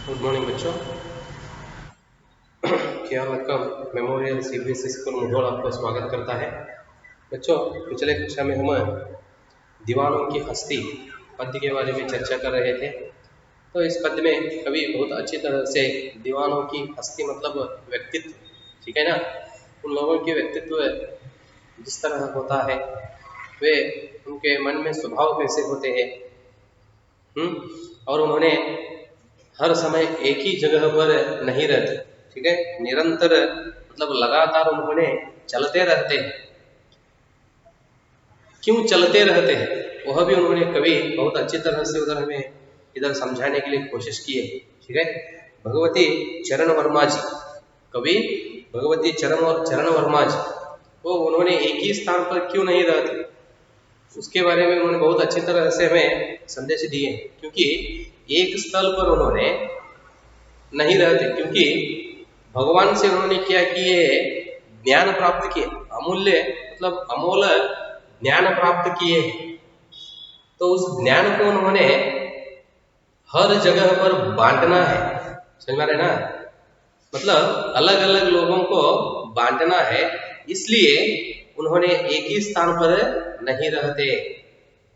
Good morning बच्चों। Care welcome memorial CBSE school Mudhol आपका स्वागत करता है। बच्चों, पिछले कक्षा में हम दीवानों की हस्ती पद्य के बारे में चर्चा कर रहे थे। तो इस पद्य में कवि बहुत अच्छी तरह से दीवानों की हस्ती मतलब व्यक्तित्व, ठीक है ना, उन लोगों के व्यक्तित्व जिस तरह होता है, वे उनके मन में स्वभाव कैसे होते हैं, और उन्होंने हर समय एक ही जगह पर नहीं रहते, ठीक है, निरंतर मतलब लगातार उन्होंने चलते रहते हैं। क्यों चलते रहते हैं वह भी उन्होंने कवि बहुत अच्छी तरह से उधर हमें इधर समझाने के लिए कोशिश की है, ठीक है। भगवती चरण वर्मा जी, कवि भगवती चरण वर्मा जी, वो उन्होंने एक ही स्थान पर क्यों नहीं रहते, उसके बारे में उन्होंने बहुत अच्छी तरह से हमें संदेश दिए। क्योंकि एक स्थल पर उन्होंने नहीं रहते, क्योंकि भगवान से उन्होंने क्या किए, ज्ञान प्राप्त किए, अमूल्य मतलब अमोल ज्ञान प्राप्त किए। तो उस ज्ञान को उन्होंने हर जगह पर बांटना है, समझ में आ रहे ना, मतलब अलग अलग लोगों को बांटना है, इसलिए उन्होंने एक ही स्थान पर नहीं रहते,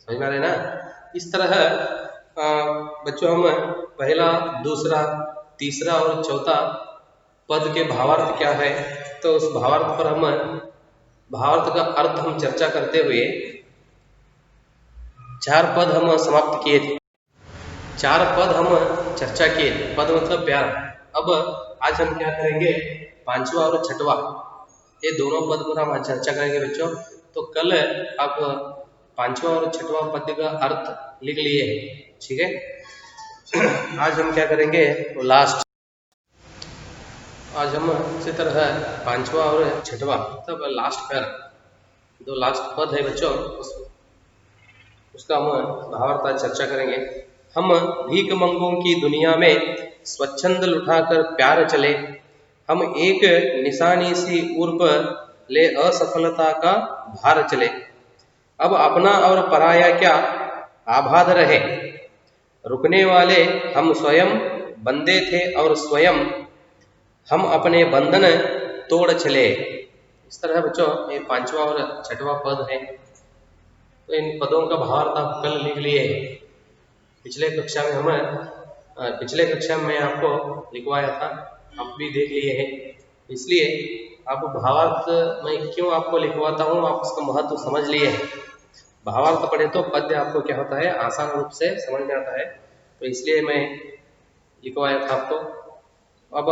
समझ में आ रहे ना। इस तरह बच्चों हम पहला, दूसरा, तीसरा और चौथा पद के भावार्थ क्या है, तो उस भावार्थ पर हम भावार्थ का अर्थ हम चर्चा करते हुए 4 पद हम समाप्त किए थे। 4 पद हम चर्चा किए, पद मतलब प्यार। अब आज हम क्या करेंगे, 5वां और 6वां, ये दोनों पद पर हम चर्चा करेंगे बच्चों। तो कल आप 5वां और 6वां पद का अर्थ लिख लिए, ठीक है। आज हम क्या करेंगे, तो लास्ट, आज हम इसी तरह 5वां और 6वां तब लास्ट पैर, जो लास्ट पद है बच्चों, उसका हम भावार्थ आज चर्चा करेंगे। हम भीख मंगों की दुनिया में स्वच्छंद लुटाकर प्यार चले, हम एक निशानी सी उर पर ले असफलता का भार चले, अब अपना और पराया क्या आबाद रहे, रुकने वाले हम स्वयं बंदे थे और स्वयं हम अपने बंधन तोड़ चले। इस तरह बच्चों ये 5वां और 6वां पद है। तो इन पदों का भावार्थ आप कल लिख लिए। पिछले कक्षा में पिछले कक्षा में मैं आपको लिखवाया था, आप भी देख लिए हैं, इसलिए आप भावार्थ मैं क्यों आपको लिखवाता हूँ, आप उसका महत्व समझ लिए हैं। भावार्थ पढ़े तो पद्य आपको क्या होता है, आसान रूप से समझ में आता है, तो इसलिए मैं लिखवाया था आपको। अब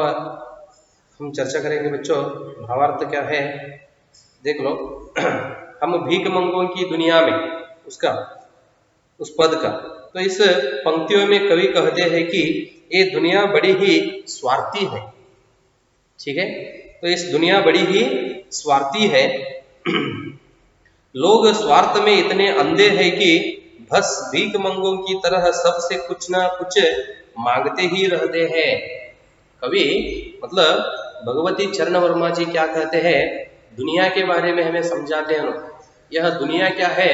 हम चर्चा करेंगे बच्चों, भावार्थ क्या है, देख लो। हम भीख मंगों की दुनिया में, उसका उस पद का, तो इस पंक्तियों में कवि कहते हैं कि ये दुनिया बड़ी ही स्वार्थी है, ठीक है। तो इस दुनिया बड़ी ही स्वार्थी है, लोग स्वार्थ में इतने अंधे हैं कि बस भीख मंगों की तरह सबसे कुछ ना कुछ मांगते ही रहते हैं। कवि मतलब भगवती चरण वर्मा जी क्या कहते हैं, दुनिया के बारे में हमें समझाते हैं। यह दुनिया क्या है,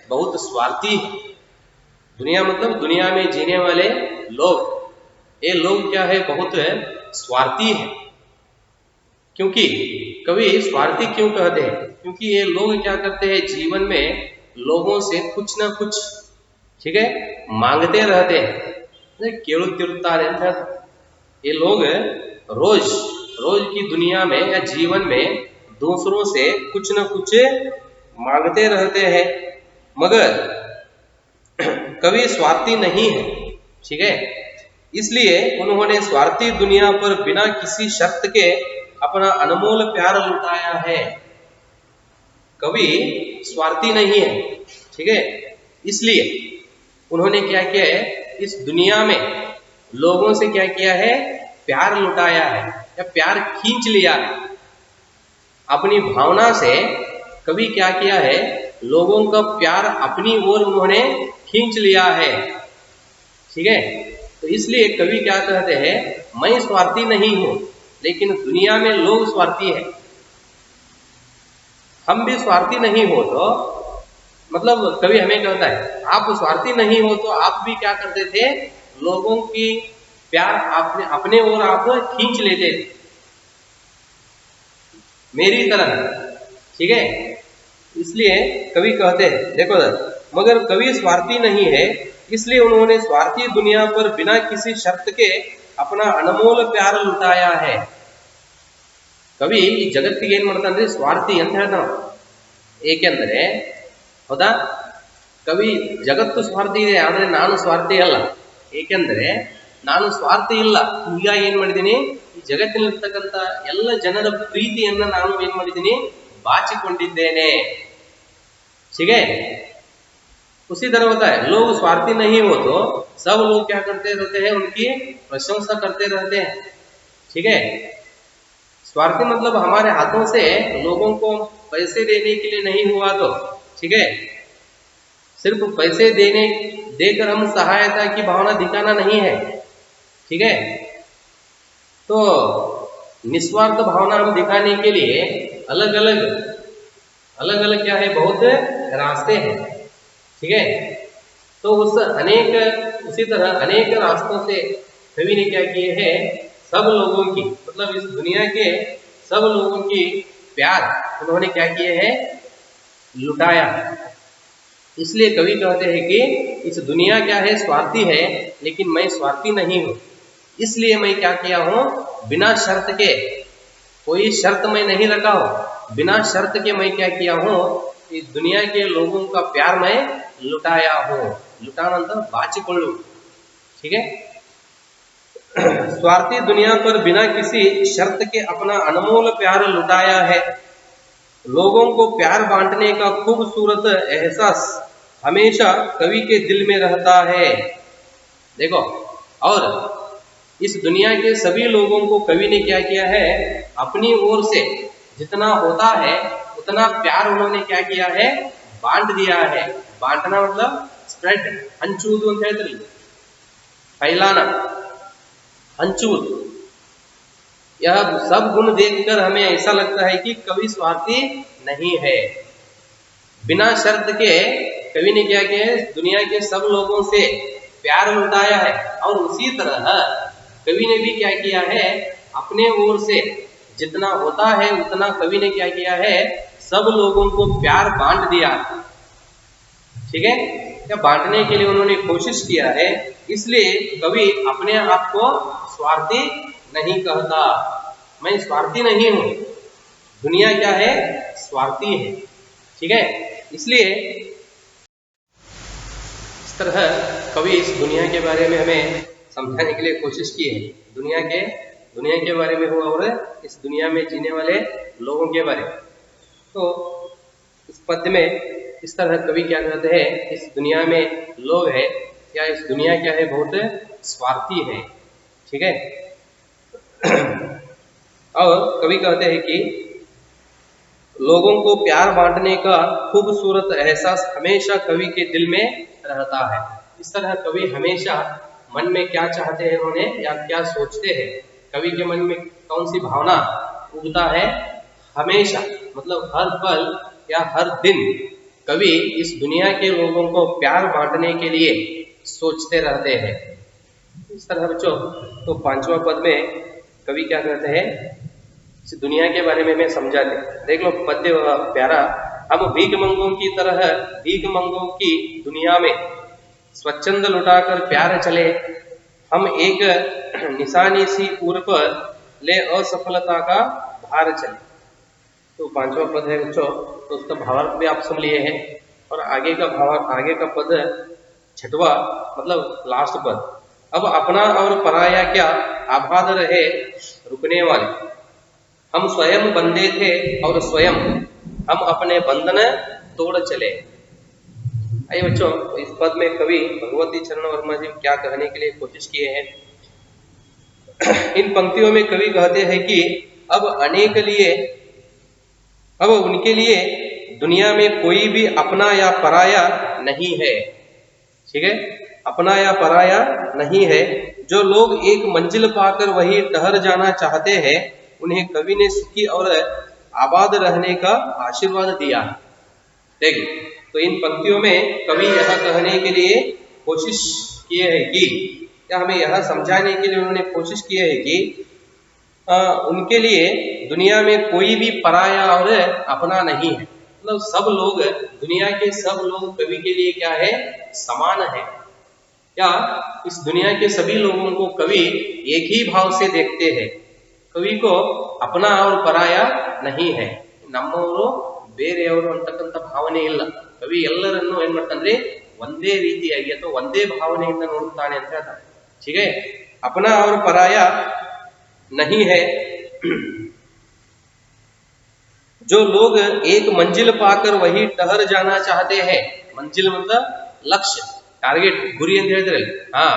बहुत स्वार्थी है। दुनिया मतलब दुनिया में जीने वाले लोग, ये लोग क्या है, बहुत स्वार्थी है। क्योंकि कवि स्वार्थी क्यों कहते हैं, क्योंकि ये लोग क्या करते हैं, जीवन में लोगों से कुछ ना कुछ, ठीक है, मांगते रहते हैं। केಳುತ್ತಿರುತ್ತಾರೆ ಅಂತ, ये लोग रोज रोज की दुनिया में या जीवन में दूसरों से कुछ न कुछ मांगते रहते हैं, मगर कवि स्वार्थी नहीं है, ठीक है। इसलिए उन्होंने स्वार्थी दुनिया पर बिना किसी शर्त के अपना अनमोल प्यार लुटाया है। कवि स्वार्थी नहीं है, ठीक है, इसलिए उन्होंने क्या किया है, इस दुनिया में लोगों से क्या किया है, प्यार लुटाया है या प्यार खींच लिया है। अपनी भावना से कवि क्या किया है, लोगों का प्यार अपनी ओर उन्होंने खींच लिया है, ठीक है। तो इसलिए कवि क्या कहते हैं, मैं स्वार्थी नहीं हूं, लेकिन दुनिया में लोग स्वार्थी है। हम भी स्वार्थी नहीं हो तो, मतलब कवि हमें कहता है आप स्वार्थी नहीं हो तो आप भी क्या करते थे, लोगों की प्यार आपने अपने ओर आप खींच लेते थे मेरी तरह, ठीक है। इसलिए कवि कहते हैं, देखो मगर कवि स्वार्थी नहीं है, इसलिए उन्होंने स्वार्थी दुनिया पर बिना किसी शर्त के अपना अनमोल प्यार लुटाया है। कवि ಈ ಜಗತ್ತಿಗೆ ಏನ್ ಮಾಡ್ತಾನ್ರಿ, ಸ್ವಾರ್ಥಿ ಅಂತ ಹೇಳ್ತಾನ. ಏಕೆಂದರೆ ಹೌದಾ, ಕವಿ ಜಗತ್ತು ಸ್ವಾರ್ಥಿ ಇದೆ ಆದ್ರೆ ನಾನು ಸ್ವಾರ್ಥಿ ಅಲ್ಲ. ಏಕೆಂದರೆ ನಾನು ಸ್ವಾರ್ಥಿ ಇಲ್ಲ, ಈಗ ಏನ್ ಮಾಡಿದ್ದೀನಿ, ಈ ಜಗತ್ತಿನಲ್ಲಿರ್ತಕ್ಕಂಥ ಎಲ್ಲ ಜನರ ಪ್ರೀತಿಯನ್ನ ನಾನು ಏನ್ ಮಾಡಿದ್ದೀನಿ, ಬಾಚಿಕೊಂಡಿದ್ದೇನೆ. ठीक है, उसी तरह होता है, लोग स्वार्थी नहीं हो तो सब लोग क्या करते रहते हैं, उनकी प्रशंसा करते रहते हैं. ठीक है, स्वार्थी मतलब हमारे हाथों से लोगों को पैसे देने के लिए नहीं हुआ तो, ठीक है, सिर्फ पैसे देने देकर हम सहायता की भावना दिखाना नहीं है. ठीक है, तो निस्वार्थ भावना हम दिखाने के लिए अलग अलग क्या है, बहुत रास्ते हैं. ठीक है, तो उसी तरह अनेक रास्तों से कवि ने क्या किए हैं, सब लोगों की मतलब इस दुनिया के सब लोगों की प्यार उन्होंने क्या किए हैं, लुटाया. इसलिए कवि कहते हैं कि इस दुनिया क्या है, स्वार्थी है, लेकिन मैं स्वार्थी नहीं हूं. इसलिए मैं क्या किया हूं, बिना शर्त के, कोई शर्त मैं नहीं रखा हूं, बिना शर्त के मैं क्या किया हूं, इस दुनिया के लोगों का प्यार मैं लुटाया हूं. लुटाना मतलब बाचिಕೊಳ್ಳು. ठीक है, स्वार्थी दुनिया पर बिना किसी शर्त के अपना अनमोल प्यार लुटाया है. लोगों को प्यार बांटने का खूबसूरत एहसास हमेशा कवि के दिल में रहता है. देखो, और इस दुनिया के सभी लोगों को कवि ने क्या किया है, अपनी ओर से जितना होता है उतना प्यार उन्होंने क्या किया है, बांट दिया है. बांटना मतलब स्प्रेड, हंचुವುದು ಅಂತ ಹೇಳ್ತಾರೆ, फैलाना, हंचुವುದು. यह सब गुण देखकर हमें ऐसा लगता है कि कवि स्वार्थी नहीं है. बिना शर्त के कवि ने क्या किया है, दुनिया के सब लोगों से प्यार लुटाया है. और उसी तरह कवि ने भी क्या किया है, अपने ओर से जितना होता है उतना कवि ने क्या किया है, सब लोगों को प्यार बांट दिया. ठीक है, क्या बांटने के लिए उन्होंने कोशिश किया है. इसलिए कवि अपने आप को स्वार्थी नहीं कहता. मैं स्वार्थी नहीं हूं, दुनिया क्या है, स्वार्थी है. ठीक है, इसलिए इस तरह कवि इस दुनिया के बारे में हमें समझाने के लिए कोशिश की है. दुनिया के बारे में हो और इस दुनिया में जीने वाले लोगों के बारे में. तो इस पद्य में इस तरह कवि क्या कहते हैं, इस दुनिया में लोग है या इस दुनिया क्या है, बहुत स्वार्थी है. ठीक है, और कवि कहते हैं कि लोगों को प्यार बांटने का खूबसूरत एहसास हमेशा कवि के दिल में रहता है. इस तरह कवि हमेशा मन में क्या चाहते हैं उन्होंने या क्या सोचते हैं, कवि के मन में कौन सी भावना उगता है, हमेशा मतलब हर पल या हर दिन कवि इस दुनिया के लोगों को प्यार बांटने के लिए सोचते रहते हैं. इस तरह बच्चों, तो 5वां पद में कवि क्या कहते हैं, इस दुनिया के बारे में मैं समझाते. देख लो पद्य प्यारा. हम भीख मंगों की तरह भीख मंगों की दुनिया में स्वच्छंद लुटाकर प्यार चले, हम एक निशानी सी उर पर ले असफलता का भार चले. तो 5वां पद है बच्चों, तो उसका भावार्थ भी आप सुन लिए हैं. और आगे का पद 6वां मतलब लास्ट पद. अब अपना और पराया क्या आबाद रहे रुकने वाले, हम स्वयं बंधे थे और स्वयं हम अपने बंधन तोड़ चले. आइए बच्चों, इस पद में कवि भगवती चरण वर्मा जी क्या कहने के लिए कोशिश किए हैं. इन पंक्तियों में कवि कहते हैं कि अब उनके लिए दुनिया में कोई भी अपना या पराया नहीं है. ठीक है, अपना या पराया नहीं है. जो लोग एक मंजिल पाकर वही ठहर जाना चाहते हैं, उन्हें कवि ने सुखी और आबाद रहने का आशीर्वाद दिया. देखिए, तो इन पंक्तियों में कवि यह कहने के लिए कोशिश किए हैं कि या हमें यह समझाने के लिए उन्होंने कोशिश की है कि उनके लिए दुनिया में कोई भी पराया और अपना नहीं है। मतलब सब लोग, दुनिया के सब लोग कवि के लिए क्या है, समान है, या इस दुनिया के सभी लोगों को कवि एक ही भाव से देखते हैं। कवि को अपना और पराया नहीं है, ನಮ್ಮವರು ಬೇರೆಯವರು ಅಂತಕ್ಕಂಥ ಭಾವನೆ ಇಲ್ಲ। ಕವಿ ಎಲ್ಲರನ್ನೂ ಏನ್ ಮಾಡ್ತಾನೆ, ಒಂದೇ ರೀತಿಯಾಗಿ ಅಥವಾ ಒಂದೇ ಭಾವನೆಯಿಂದ ನೋಡುತ್ತಾನೆ ಅಂತ ಹೇಳ್ತಾನೆ। ठीक है, अपना और पराया नहीं है। जो लोग एक मंजिल पाकर वही ठहर जाना चाहते हैं, मंजिल मतलब लक्ष्य, टारगेट, गुरी ಅಂತ ಹೇಳಿದ್ರೆ हाँ,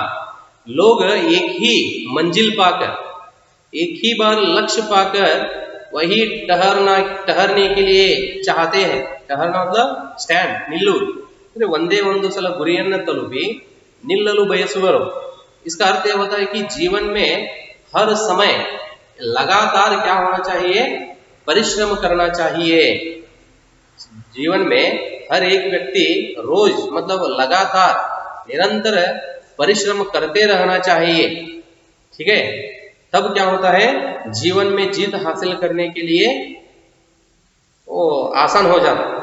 लोग एक ही मंजिल पाकर, एक ही बार लक्ष्य पाकर वही ठहरने के लिए चाहते हैं। ठहरना मतलब स्टैंड, ನಿಲ್ಲುವುದು ಅಂದ್ರೆ ಒಂದೇ ಒಂದು ಸಲ ಗುರಿಯನ್ನು ತಲುಪಿ ನಿಲ್ಲಲು ಬಯಸುವರು। इसका अर्थ यह होता है कि जीवन में हर समय लगातार क्या होना चाहिए, परिश्रम करना चाहिए। जीवन में हर एक व्यक्ति रोज मतलब लगातार निरंतर परिश्रम करते रहना चाहिए। ठीक है, तब क्या होता है, जीवन में जीत हासिल करने के लिए वो आसान हो जाता है।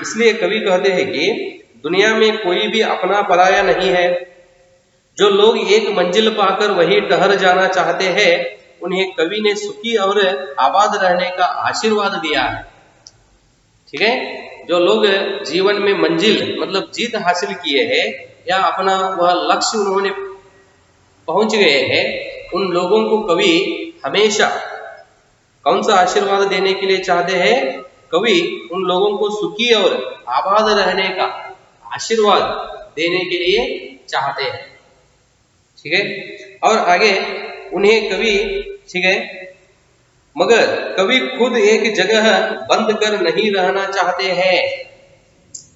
इसलिए कवि कहते हैं कि दुनिया में कोई भी अपना पराया नहीं है। जो लोग एक मंजिल पाकर वही ठहर जाना चाहते हैं, उन्हें कवि ने सुखी और आबाद रहने का आशीर्वाद दिया है। ठीक है, जो लोग जीवन में मंजिल मतलब जीत हासिल किए हैं या अपना वह लक्ष्य उन्होंने पहुंच गए हैं, उन लोगों को कवि हमेशा कौन सा आशीर्वाद देने के लिए चाहते हैं, कवि उन लोगों को सुखी और आबाद रहने का आशीर्वाद देने के लिए चाहते हैं। ठीक है, और आगे उन्हें कवि, ठीक है, मगर कवि खुद एक जगह बंद कर नहीं रहना चाहते हैं।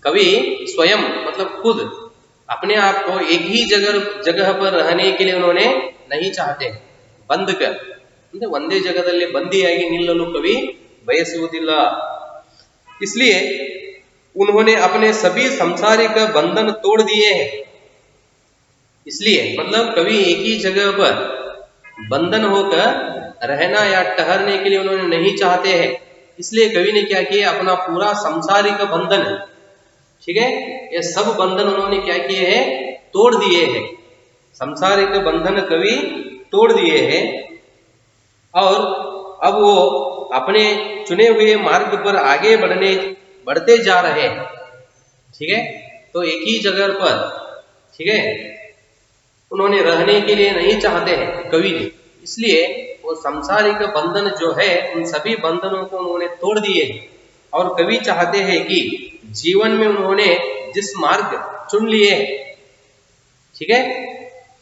कवि स्वयं मतलब खुद अपने आप को एक ही जगह पर रहने के लिए उन्होंने नहीं चाहते हैं। बंद कर ಅಂದ್ರೆ ಒಂದೇ ಜಗದಲ್ಲಿ ಬಂದಿಯಾಗಿ ನಿಲ್ಲಲು ಕವಿ ಬಯಸುವುದಿಲ್ಲ। इसलिए उन्होंने अपने सभी सांसारिक बंधन तोड़ दिए हैं। इसलिए मतलब कवि एक ही जगह पर बंधन होकर रहना या ठहरने के लिए उन्होंने नहीं चाहते हैं। इसलिए कवि ने क्या किया, अपना पूरा सांसारिक बंधन, ठीक है, ये सब बंधन उन्होंने क्या किए हैं, तोड़ दिए हैं। सांसारिक बंधन कवि तोड़ दिए हैं और अब वो अपने चुने हुए मार्ग पर आगे बढ़ते जा रहे हैं। ठीक है, तो एक ही जगह पर, ठीक है, उन्होंने रहने के लिए नहीं चाहते हैं कवि ने। इसलिए वो सांसारिक बंधन जो है, उन सभी बंधनों को उन्होंने तोड़ दिए हैं। और कवि चाहते हैं कि जीवन में उन्होंने जिस मार्ग चुन लिए हैं, ठीक है,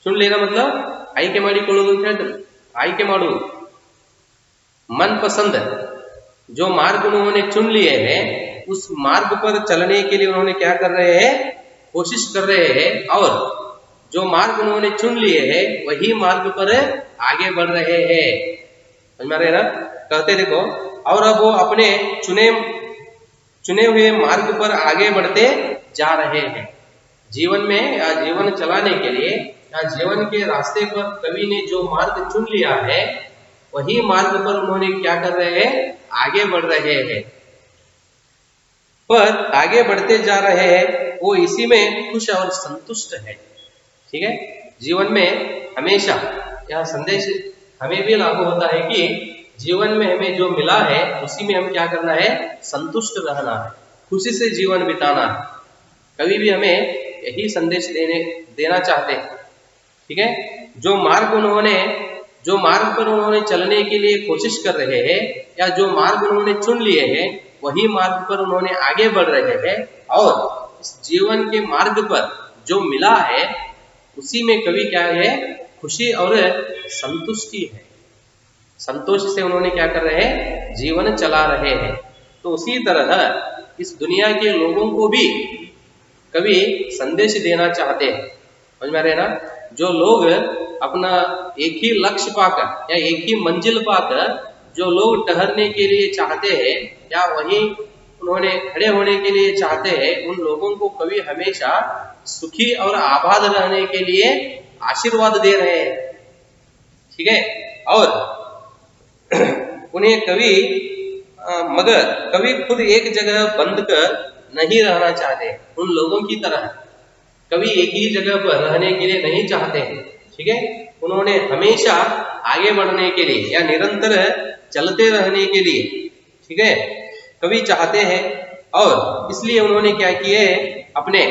चुन लेना मतलब ಆಯ್ಕೆ ಮಾಡಿಕೊಳ್ಳೋದು ಅಂತ ಹೇಳ್ತಾರೆ, ಆಯ್ಕೆ ಮಾಡುವುದು, मनपसंद जो मार्ग उन्होंने चुन लिए हैं, उस मार्ग पर चलने के लिए उन्होंने क्या कर रहे हैं, कोशिश कर रहे हैं। और जो मार्ग उन्होंने चुन लिए हैं वही मार्ग पर आगे बढ़ रहे हैं। समझ में आ रहे हैं ना, कहते देखो, और अब वो अपने चुने हुए मार्ग पर आगे बढ़ते जा रहे हैं। जीवन में या जीवन चलाने के लिए या जीवन के रास्ते पर कवि ने जो मार्ग चुन लिया है, वही मार्ग पर उन्होंने क्या कर रहे हैं, आगे बढ़ रहे हैं। पर आगे बढ़ते जा रहे हैं, वो इसी में खुश और संतुष्ट है। ठीक है, जीवन में हमेशा यह संदेश हमें भी लागू होता है कि जीवन में हमें जो मिला है उसी में हम क्या करना है, संतुष्ट रहना है, खुशी से जीवन बिताना है। कभी भी हमें यही संदेश देना चाहते हैं। ठीक है, जो मार्ग पर उन्होंने चलने के लिए कोशिश कर रहे हैं या जो मार्ग उन्होंने चुन लिए हैं, वही मार्ग पर उन्होंने आगे बढ़ रहे हैं। और इस जीवन के मार्ग पर जो मिला है उसी में कवि क्या है, खुशी और संतुष्टि है। संतोष से उन्होंने क्या कर रहे हैं, जीवन चला रहे हैं। तो उसी तरह इस दुनिया के लोगों को भी कवि संदेश देना चाहते हैं। समझ में आ रहे हैं ना, जो लोग अपना एक ही लक्ष्य पाकर या एक ही मंजिल पाकर जो लोग ठहरने के लिए चाहते हैं या वहीं उन्होंने खड़े होने के लिए चाहते हैं, उन लोगों को कवि हमेशा सुखी और आबाद रहने के लिए आशीर्वाद दे रहे हैं, ठीक है। और उन्हें कभी मगर कभी खुद एक जगह बंद कर नहीं रहना चाहते, उन लोगों की तरह कभी एक ही जगह पर रहने के लिए नहीं चाहते हैं, ठीक है। उन्होंने हमेशा आगे बढ़ने के लिए या निरंतर चलते रहने के लिए, ठीक है, कभी चाहते हैं। और इसलिए उन्होंने क्या किए, अपने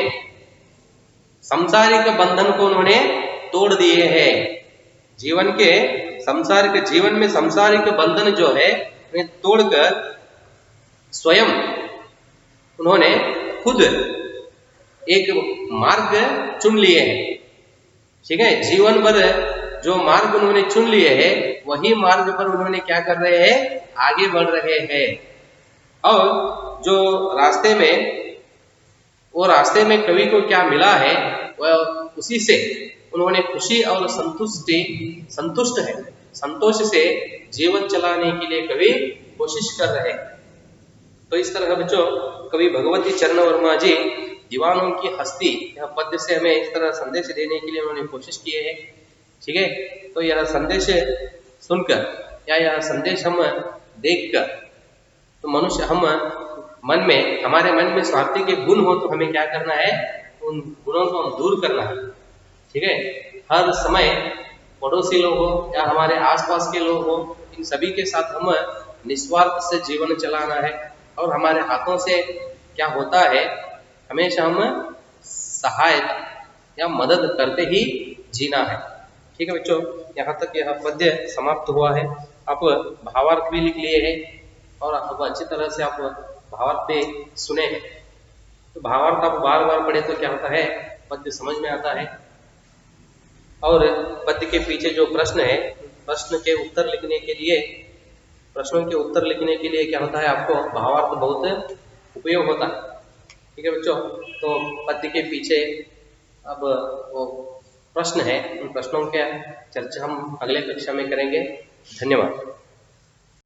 सांसारिक बंधन को उन्होंने तोड़ दिए हैं। जीवन के सांसारिक जीवन में सांसारिक बंधन जो है उन्हें तोड़कर स्वयं उन्होंने खुद एक मार्ग चुन लिए हैं, ठीक है। जीवन भर जो मार्ग उन्होंने चुन लिए हैं वही मार्ग पर उन्होंने क्या कर रहे हैं, आगे बढ़ रहे हैं। और जो रास्ते में, वो रास्ते में कवि को क्या मिला है वह उसी से उन्होंने खुशी और संतुष्ट है, संतोष से जीवन चलाने के लिए कवि कोशिश कर रहे हैं। तो इस तरह बच्चों कवि भगवती चरण वर्मा जी दीवानों की हस्ती यह पद्य से हमें इस तरह संदेश देने के लिए उन्होंने कोशिश किए है, ठीक है। तो यह संदेश सुनकर या यह संदेश हम देखकर तो मनुष्य हम मन में, हमारे मन में स्वार्थी के गुण हो तो हमें क्या करना है, उन गुणों को हम दूर करना है, ठीक है। हर समय पड़ोसी लोग हो या हमारे आसपास के लोग हो, इन सभी के साथ हम निस्वार्थ से जीवन चलाना है। और हमारे हाथों से क्या होता है, हमेशा हम सहायता या मदद करते ही जीना है, ठीक है बच्चों। यहाँ तक यह पद्य समाप्त हुआ है। आप भावार्थ भी लिख लिए हैं और आप अच्छी तरह से आप भावार्थ भी सुने हैं। तो भावार्थ आप बार बार पढ़े तो क्या होता है, पद्य समझ में आता है। और पद्य के पीछे जो प्रश्न है, प्रश्न के उत्तर लिखने के लिए, प्रश्नों के उत्तर लिखने के लिए क्या होता है, आपको भावार्थ बहुत उपयोग होता है, ठीक है बच्चों। तो पद्य के पीछे अब वो प्रश्न है, उन प्रश्नों के चर्चा हम अगले कक्षा में करेंगे। धन्यवाद।